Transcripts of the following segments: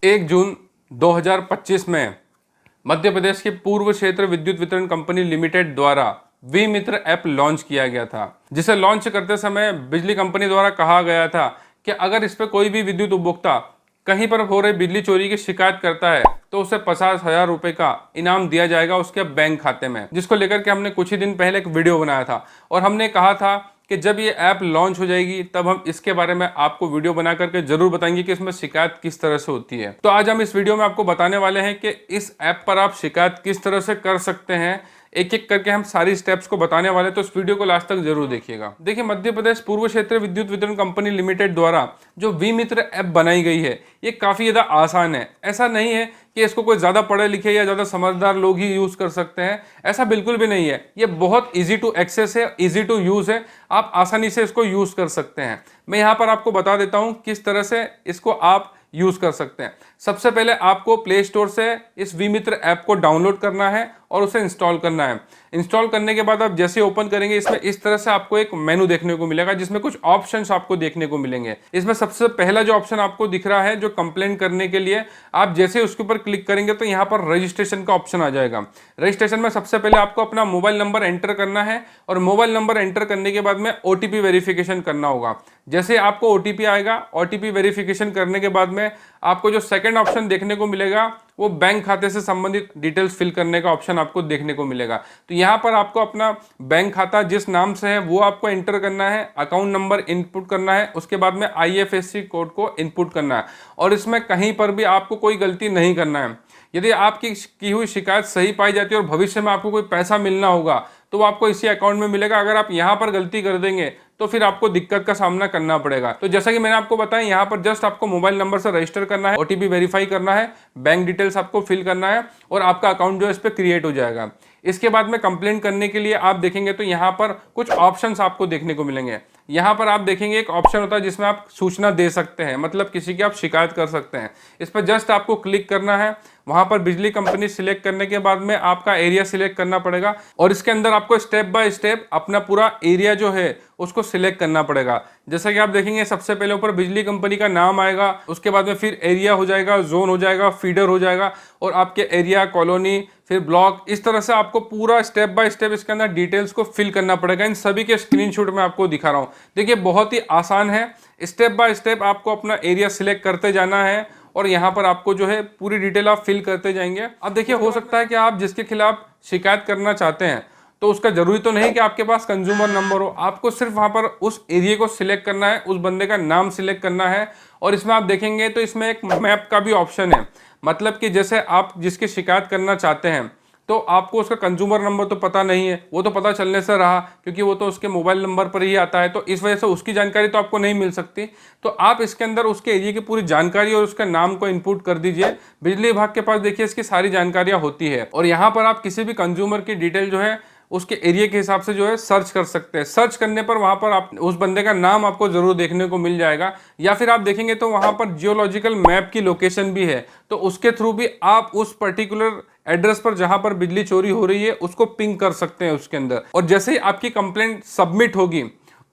1 जून 2025 में मध्य प्रदेश की पूर्व क्षेत्र विद्युत वितरण कंपनी लिमिटेड द्वारा वी मित्र ऐप लॉन्च किया गया था, जिसे लॉन्च करते समय बिजली कंपनी द्वारा कहा गया था कि अगर इस पर कोई भी विद्युत उपभोक्ता कहीं पर हो रही बिजली चोरी की शिकायत करता है तो उसे 50,000 रुपए का इनाम दिया जाएगा उसके बैंक खाते में, जिसको लेकर के हमने कुछ ही दिन पहले एक वीडियो बनाया था और हमने कहा था कि जब ये ऐप लॉन्च हो जाएगी तब हम इसके बारे में आपको वीडियो बना करके जरूर बताएंगे कि इसमें शिकायत किस तरह से होती है। तो आज हम इस वीडियो में आपको बताने वाले हैं कि इस ऐप पर आप शिकायत किस तरह से कर सकते हैं। एक एक करके हम सारी स्टेप्स को बताने वाले, तो इस वीडियो को लास्ट तक जरूर देखिएगा। देखिए, मध्य प्रदेश पूर्व क्षेत्र विद्युत वितरण कंपनी लिमिटेड द्वारा जो वी मित्र ऐप बनाई गई है ये काफी ज्यादा आसान है। ऐसा नहीं है कि इसको कोई ज्यादा पढ़े लिखे या ज्यादा समझदार लोग ही यूज कर सकते हैं, ऐसा बिल्कुल भी नहीं है। ये बहुत इजी टू एक्सेस है, इजी टू यूज है, आप आसानी से इसको यूज कर सकते हैं। मैं यहाँ पर आपको बता देता हूँ किस तरह से इसको आप यूज कर सकते हैं। सबसे पहले आपको प्ले स्टोर से इस वी मित्र ऐप को डाउनलोड करना है और उसे इंस्टॉल करना है। इंस्टॉल करने के बाद आप जैसे ओपन करेंगे इसमें इस तरह से आपको एक मेनू देखने को मिलेगा जिसमें कुछ ऑप्शंस आपको देखने को मिलेंगे। इसमें सबसे पहला जो ऑप्शन आपको दिख रहा है जो कंप्लेंट करने के लिए, आप जैसे उसके ऊपर क्लिक करेंगे तो यहाँ पर रजिस्ट्रेशन का ऑप्शन आ जाएगा। रजिस्ट्रेशन में सबसे पहले आपको अपना मोबाइल नंबर एंटर करना है और मोबाइल नंबर एंटर करने के बाद में ओटीपी वेरिफिकेशन करना होगा। जैसे आपको ओटीपी आएगा, ओटीपी वेरिफिकेशन करने के बाद में आपको जो सेकंड ऑप्शन देखने को मिलेगा वो बैंक खाते से संबंधित डिटेल्स फिल करने का ऑप्शन आपको देखने को मिलेगा। तो यहाँ पर आपको अपना बैंक खाता जिस नाम से है वो आपको एंटर करना है, अकाउंट नंबर इनपुट करना है, उसके बाद में आईएफएससी कोड को इनपुट करना है और इसमें कहीं पर भी आपको कोई गलती नहीं करना है। यदि आपकी की हुई शिकायत सही पाई जाती है और भविष्य में आपको कोई पैसा मिलना होगा तो वो आपको इसी अकाउंट में मिलेगा। अगर आप यहाँ पर गलती कर देंगे तो फिर आपको दिक्कत का सामना करना पड़ेगा। तो जैसा कि मैंने आपको बताया, यहाँ पर जस्ट आपको मोबाइल नंबर से रजिस्टर करना है, ओटीपी वेरीफाई करना है, बैंक डिटेल्स आपको फिल करना है और आपका अकाउंट जो है इस पर क्रिएट हो जाएगा। इसके बाद में कंप्लेंट करने के लिए आप देखेंगे तो यहाँ पर कुछ ऑप्शंस आपको देखने को मिलेंगे। यहाँ पर आप देखेंगे एक ऑप्शन होता है जिसमें आप सूचना दे सकते हैं, मतलब किसी की आप शिकायत कर सकते हैं। इस पर जस्ट आपको क्लिक करना है। वहां पर बिजली कंपनी सिलेक्ट करने के बाद में आपका एरिया सिलेक्ट करना पड़ेगा और इसके अंदर आपको स्टेप बाय स्टेप अपना पूरा एरिया जो है उसको सिलेक्ट करना पड़ेगा। जैसा कि आप देखेंगे सबसे पहले ऊपर बिजली कंपनी का नाम आएगा, उसके बाद में फिर एरिया हो जाएगा, जोन हो जाएगा, फीडर हो जाएगा और आपके एरिया, कॉलोनी, फिर ब्लॉक, इस तरह से आपको पूरा स्टेप बाय स्टेप इसके अंदर डिटेल्स को फिल करना पड़ेगा। इन सभी के स्क्रीनशॉट में आपको दिखा रहा हूँ। देखिए, बहुत ही आसान है। स्टेप बाय स्टेप आपको अपना एरिया सिलेक्ट करते जाना है और यहाँ पर आपको जो है पूरी डिटेल आप फिल करते जाएंगे। अब देखिए, हो सकता है कि आप जिसके खिलाफ शिकायत करना चाहते हैं तो उसका जरूरी तो नहीं कि आपके पास कंज्यूमर नंबर हो। आपको सिर्फ वहां पर उस एरिया को सिलेक्ट करना है, उस बंदे का नाम सिलेक्ट करना है और इसमें आप देखेंगे तो इसमें एक मैप का भी ऑप्शन है। मतलब कि जैसे आप जिसकी शिकायत करना चाहते हैं तो आपको उसका कंज्यूमर नंबर तो पता नहीं है, वो तो पता चलने से रहा क्योंकि वो तो उसके मोबाइल नंबर पर ही आता है, तो इस वजह से उसकी जानकारी तो आपको नहीं मिल सकती। तो आप इसके अंदर उसके एरिया की पूरी जानकारी और उसके नाम को इनपुट कर दीजिए। बिजली विभाग के पास देखिए इसकी सारी जानकारियां होती है और यहाँ पर आप किसी भी कंज्यूमर की डिटेल जो है उसके एरिया के हिसाब से जो है सर्च कर सकते हैं। सर्च करने पर वहां पर आप उस बंदे का नाम आपको जरूर देखने को मिल जाएगा, या फिर आप देखेंगे तो वहां पर जियोलॉजिकल मैप की लोकेशन भी है, तो उसके थ्रू भी आप उस पर्टिकुलर एड्रेस पर जहां पर बिजली चोरी हो रही है उसको पिंग कर सकते हैं उसके अंदर। और जैसे ही आपकी कंप्लेंट सबमिट होगी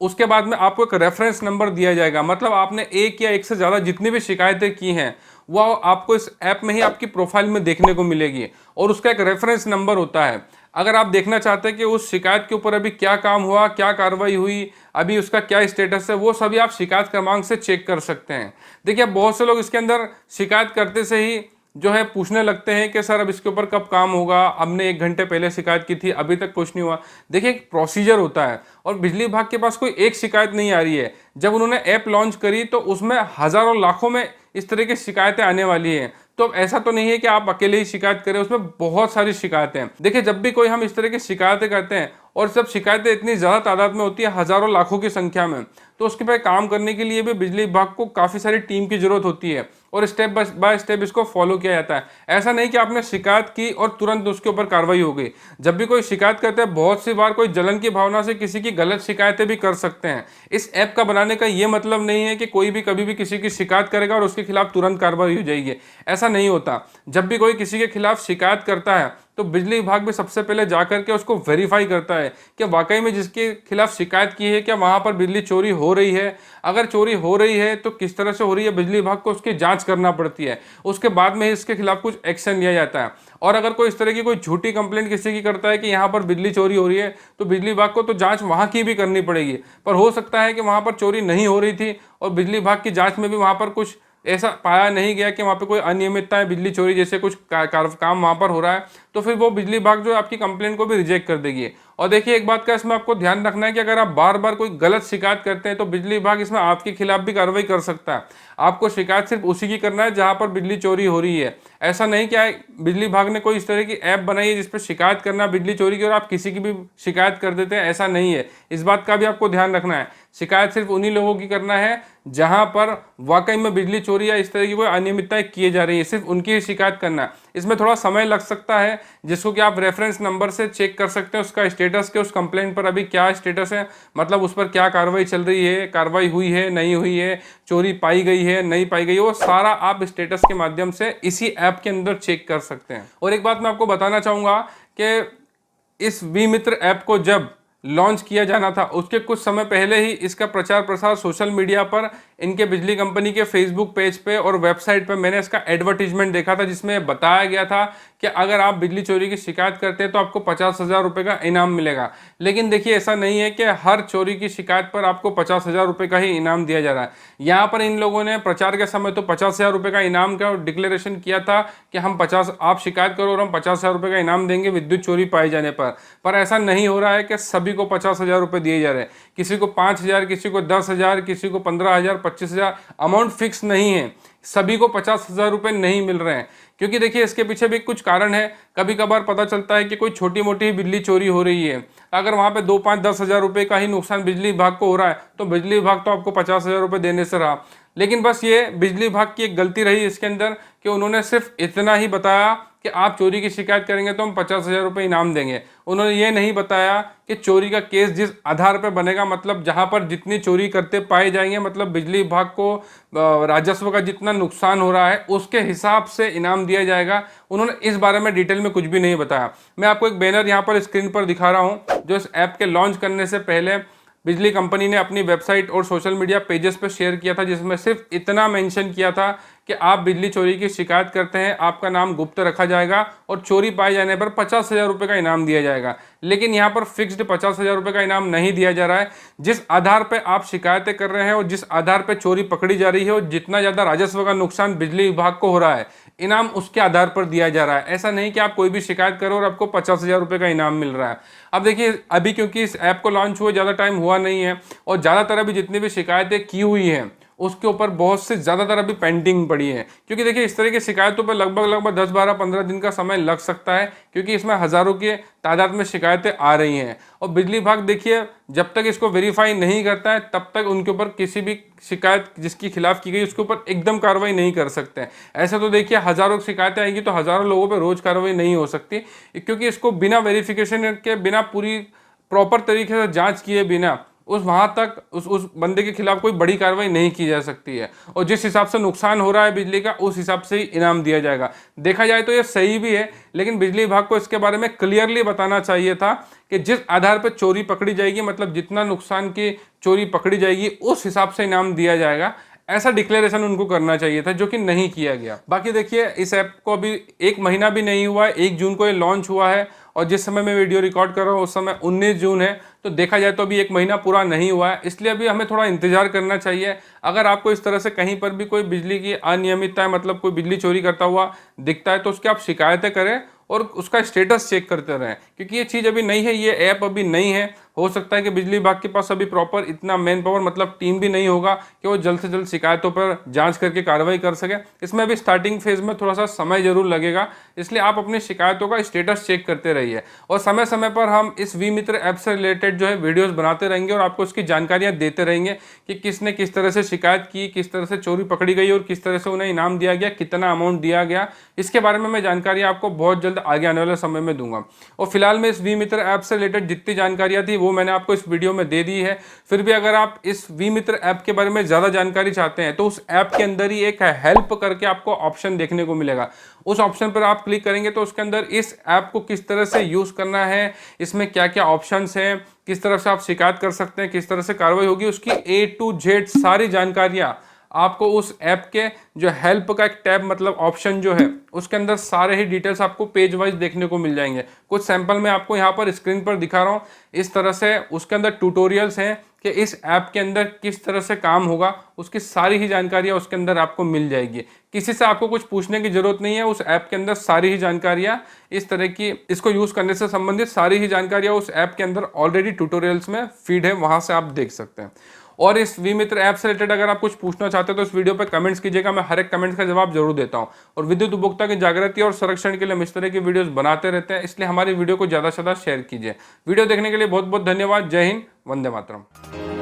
उसके बाद में आपको एक रेफरेंस नंबर दिया जाएगा। मतलब आपने एक या एक से ज्यादा जितनी भी शिकायतें की हैं वो आपको इस ऐप में ही आपकी प्रोफाइल में देखने को मिलेगी और उसका एक रेफरेंस नंबर होता है। अगर आप देखना चाहते हैं कि उस शिकायत के ऊपर अभी क्या काम हुआ, क्या कार्रवाई हुई, अभी उसका क्या स्टेटस है, वो सभी आप शिकायत क्रमांक से चेक कर सकते हैं। देखिए, बहुत से लोग इसके अंदर शिकायत करते से ही जो है पूछने लगते हैं कि सर अब इसके ऊपर कब काम होगा, हमने 1 घंटे पहले शिकायत की थी अभी तक कुछ नहीं हुआ। देखिए, एक प्रोसीजर होता है और बिजली विभाग के पास कोई एक शिकायत नहीं आ रही है। जब उन्होंने ऐप लॉन्च करी तो उसमें हजारों लाखों में इस तरह की शिकायतें आने वाली हैं। तो ऐसा तो नहीं है कि आप अकेले ही शिकायत करें, उसमें बहुत सारी शिकायतें हैं। देखिए, जब भी कोई हम इस तरह की शिकायतें करते हैं और जब शिकायतें इतनी ज्यादा तादाद में होती है, हजारों लाखों की संख्या में, तो उसके पे काम करने के लिए भी बिजली विभाग को काफी सारी टीम की जरूरत होती है और स्टेप बाय स्टेप इसको फॉलो किया जाता है। ऐसा नहीं कि आपने शिकायत की और तुरंत उसके ऊपर कार्रवाई हो गई। जब भी कोई शिकायत करते हैं, बहुत सी बार कोई जलन की भावना से किसी की गलत शिकायतें भी कर सकते हैं। इस ऐप का बनाने का ये मतलब नहीं है कि कोई भी कभी भी किसी की शिकायत करेगा और उसके खिलाफ तुरंत कार्रवाई हो जाएगी, ऐसा नहीं होता। जब भी कोई किसी के खिलाफ शिकायत करता है तो बिजली विभाग भी सबसे पहले जाकर के उसको वेरीफाई करता है कि वाकई में जिसके खिलाफ शिकायत की है क्या वहां पर बिजली चोरी हो रही है? अगर चोरी हो रही है तो किस तरह से हो रही है, बिजली विभाग को उसकी जांच करना पड़ती है, उसके बाद में ही इसके खिलाफ कुछ एक्शन लिया जाता है। और अगर कोई इस तरह की कोई झूठी कंप्लेंट किसी की करता है कि यहाँ पर बिजली चोरी हो रही है, तो बिजली विभाग को तो जांच वहाँ की भी करनी पड़ेगी। पर हो सकता है कि वहाँ पर चोरी नहीं हो रही थी और बिजली विभाग की जांच में भी वहाँ पर कुछ ऐसा पाया नहीं गया कि वहाँ पे कोई अनियमितताएं, बिजली चोरी जैसे कुछ काम वहाँ पर हो रहा है, तो फिर वो बिजली विभाग जो है आपकी कंप्लेंट को भी रिजेक्ट कर देगी। और देखिए, एक बात का इसमें आपको ध्यान रखना है कि अगर आप बार बार कोई गलत शिकायत करते हैं तो बिजली विभाग इसमें आपके खिलाफ भी कार्रवाई कर सकता है। आपको शिकायत सिर्फ उसी की करना है जहां पर बिजली चोरी हो रही है। ऐसा नहीं कि बिजली विभाग ने कोई इस तरह की ऐप बनाई है जिस पर शिकायत करना बिजली चोरी की और आप किसी की भी शिकायत कर देते हैं, ऐसा नहीं है। इस बात का भी आपको ध्यान रखना है। शिकायत सिर्फ उन्हीं लोगों की करना है जहां पर वाकई में बिजली चोरी या इस तरह की कोई अनियमितताएं किए जा रही है, सिर्फ उनकी ही शिकायत करना है। इसमें थोड़ा समय लग सकता है, जिसको कि आप रेफरेंस नंबर से चेक कर सकते हैं उसका स्टेटस के, उस कंप्लेंट पर अभी क्या स्टेटस है, मतलब उस पर क्या कार्रवाई चल रही है, कार्रवाई हुई है नहीं हुई है, चोरी पाई गई है नहीं पाई गई है, वो सारा आप स्टेटस के माध्यम से इसी ऐप के अंदर चेक कर सकते हैं। और एक बात मैं आपको बताना चाहूँगा कि इस वी मित्र ऐप को जब लॉन्च किया जाना था उसके कुछ समय पहले ही इसका प्रचार प्रसार सोशल मीडिया पर, इनके बिजली कंपनी के फेसबुक पेज पे और वेबसाइट पे मैंने इसका एडवर्टीजमेंट देखा था, जिसमें बताया गया था कि अगर आप बिजली चोरी की शिकायत करते हैं तो आपको 50,000 रुपये का इनाम मिलेगा। लेकिन देखिए, ऐसा नहीं है कि हर चोरी की शिकायत पर आपको 50,000 रुपये का ही इनाम दिया जा रहा है। यहाँ पर इन लोगों ने प्रचार के समय तो 50,000 रुपये का इनाम का डिक्लेरेशन किया था कि हम 50, आप शिकायत करो और हम 50,000 रुपये का इनाम देंगे विद्युत चोरी पाए जाने पर ऐसा नहीं हो रहा है कि सभी को 50,000 रुपये दिए जा रहे हैं। किसी को 5,000, किसी को 10,000, किसी को 15,000, 25,000, अमाउंट फिक्स नहीं है। सभी को 50,000 रुपये नहीं मिल रहे हैं, क्योंकि देखिए इसके पीछे भी कुछ कारण है। कभी कभार पता चलता है कि कोई छोटी मोटी बिजली चोरी हो रही है, अगर वहाँ पे 2, 5, 10,000 रुपये का ही नुकसान बिजली विभाग को हो रहा है तो बिजली विभाग तो आपको 50,000 रुपये देने से रहा। लेकिन बस ये बिजली विभाग की एक गलती रही इसके अंदर कि उन्होंने सिर्फ इतना ही बताया कि आप चोरी की शिकायत करेंगे तो हम 50,000 रुपये इनाम देंगे। उन्होंने ये नहीं बताया कि चोरी का केस जिस आधार पर बनेगा, मतलब जहां पर जितनी चोरी करते पाए जाएंगे, मतलब बिजली विभाग को राजस्व का जितना नुकसान हो रहा है उसके हिसाब से इनाम दिया जाएगा। उन्होंने इस बारे में डिटेल में कुछ भी नहीं बताया। मैं आपको एक बैनर यहाँ पर स्क्रीन पर दिखा रहा हूँ जो इस ऐप के लॉन्च करने से पहले बिजली कंपनी ने अपनी वेबसाइट और सोशल मीडिया पेजेस पर शेयर किया था, जिसमें सिर्फ इतना मेंशन किया था कि आप बिजली चोरी की शिकायत करते हैं, आपका नाम गुप्त रखा जाएगा और चोरी पाए जाने पर 50,000 रुपये का इनाम दिया जाएगा। लेकिन यहाँ पर फिक्स्ड 50,000 रुपये का इनाम नहीं दिया जा रहा है। जिस आधार पर आप शिकायतें कर रहे हैं और जिस आधार पर चोरी पकड़ी जा रही है और जितना ज़्यादा राजस्व का नुकसान बिजली विभाग को हो रहा है, इनाम उसके आधार पर दिया जा रहा है। ऐसा नहीं कि आप कोई भी शिकायत करो और आपको 50,000 रुपये का इनाम मिल रहा है। अब देखिए, अभी क्योंकि इस ऐप को लॉन्च हुए ज़्यादा टाइम हुआ नहीं है और ज़्यादातर अभी जितनी भी शिकायतें की हुई हैं उसके ऊपर बहुत से ज़्यादातर अभी पेंडिंग पड़ी है, क्योंकि देखिए इस तरह की शिकायतों पर लगभग 10, 12, 15 दिन का समय लग सकता है, क्योंकि इसमें हज़ारों के तादाद में शिकायतें आ रही हैं। और बिजली विभाग देखिए जब तक इसको वेरीफाई नहीं करता है तब तक उनके ऊपर किसी भी शिकायत जिसके खिलाफ की गई उसके ऊपर एकदम कार्रवाई नहीं कर सकते हैं। ऐसा तो देखिए हज़ारों शिकायतें आएंगी तो हज़ारों लोगों पर रोज़ कार्रवाई नहीं हो सकती, क्योंकि इसको बिना वेरिफिकेशन के, बिना पूरी प्रॉपर तरीके से जाँच किए बिना उस वहाँ तक उस बंदे के खिलाफ कोई बड़ी कार्रवाई नहीं की जा सकती है। और जिस हिसाब से नुकसान हो रहा है बिजली का उस हिसाब से ही इनाम दिया जाएगा। देखा जाए तो ये सही भी है, लेकिन बिजली विभाग को इसके बारे में क्लियरली बताना चाहिए था कि जिस आधार पर चोरी पकड़ी जाएगी, मतलब जितना नुकसान की चोरी पकड़ी जाएगी उस हिसाब से इनाम दिया जाएगा। ऐसा डिक्लेरेशन उनको करना चाहिए था, जो कि नहीं किया गया। बाकी देखिए, इस ऐप को अभी 1 महीना भी नहीं हुआ है, 1 जून को ये लॉन्च हुआ है और जिस समय मैं वीडियो रिकॉर्ड कर रहा हूँ उस समय 19 जून है, तो देखा जाए तो अभी 1 महीना पूरा नहीं हुआ है, इसलिए अभी हमें थोड़ा इंतजार करना चाहिए। अगर आपको इस तरह से कहीं पर भी कोई बिजली की अनियमितता है, मतलब कोई बिजली चोरी करता हुआ दिखता है, तो उसकी आप शिकायतें करें और उसका स्टेटस चेक करते रहें, क्योंकि ये चीज़ अभी नहीं है, ये ऐप अभी नहीं है। हो सकता है कि बिजली विभाग के पास अभी प्रॉपर इतना मैन पावर, मतलब टीम भी नहीं होगा कि वो जल्द से जल्द शिकायतों पर जांच करके कार्रवाई कर सके। इसमें अभी स्टार्टिंग फेज में थोड़ा सा समय जरूर लगेगा, इसलिए आप अपनी शिकायतों का स्टेटस चेक करते रहिए। और समय समय पर हम इस वी मित्र ऐप से रिलेटेड जो है वीडियोस बनाते रहेंगे और आपको उसकी जानकारियाँ देते रहेंगे कि किसने किस तरह से शिकायत की, किस तरह से चोरी पकड़ी गई और किस तरह से उन्हें इनाम दिया गया, कितना अमाउंट दिया गया। इसके बारे में मैं जानकारी आपको बहुत जल्द आगे आने वाले समय में दूंगा। और फिलहाल मैं इस वी मित्र ऐप से रिलेटेड जितनी जानकारियाँ थी वो मैंने आपको इस वीडियो में दे दी है। फिर भी अगर आप इस वी मित्र ऐप के बारे में ज़्यादा जानकारी चाहते हैं तो उस ऐप के अंदर ही एक हेल्प करके आपको ऑप्शन देखने को मिलेगा। उस ऑप्शन पर आप क्लिक करेंगे तो उसके अंदर इस ऐप को किस तरह से यूज़ करना है, इसमें क्या क्या ऑप्शंस हैं, किस तरह से आप शिकायत कर सकते हैं, किस तरह से कार्रवाई होगी, उसकी A to Z सारी जानकारियाँ आपको उस ऐप के जो हेल्प का एक टैब मतलब ऑप्शन जो है उसके अंदर सारे ही डिटेल्स आपको पेज वाइज देखने को मिल जाएंगे। कुछ सैंपल मैं आपको यहाँ पर स्क्रीन पर दिखा रहा हूँ। इस तरह से उसके अंदर ट्यूटोरियल्स हैं कि इस ऐप के अंदर किस तरह से काम होगा, उसकी सारी ही जानकारियाँ उसके अंदर आपको मिल जाएगी। किसी से आपको कुछ पूछने की जरूरत नहीं है, उस ऐप के अंदर सारी ही जानकारियाँ इस तरह की इसको यूज़ करने से संबंधित सारी ही जानकारियाँ उस ऐप के अंदर ऑलरेडी ट्यूटोरियल्स में फीड है, वहाँ से आप देख सकते हैं। और इस वी मित्र ऐप से रिलेटेड अगर आप कुछ पूछना चाहते हो तो इस वीडियो पर कमेंट्स कीजिएगा, मैं हर एक कमेंट्स का जवाब जरूर देता हूं। और विद्युत उपभोक्ता की जागृति और संरक्षण के लिए हम इस तरह की वीडियोस बनाते रहते हैं, इसलिए हमारी वीडियो को ज़्यादा से ज़्यादा शेयर कीजिए। वीडियो देखने के लिए बहुत बहुत धन्यवाद। जय हिंद, वंदे मातरम।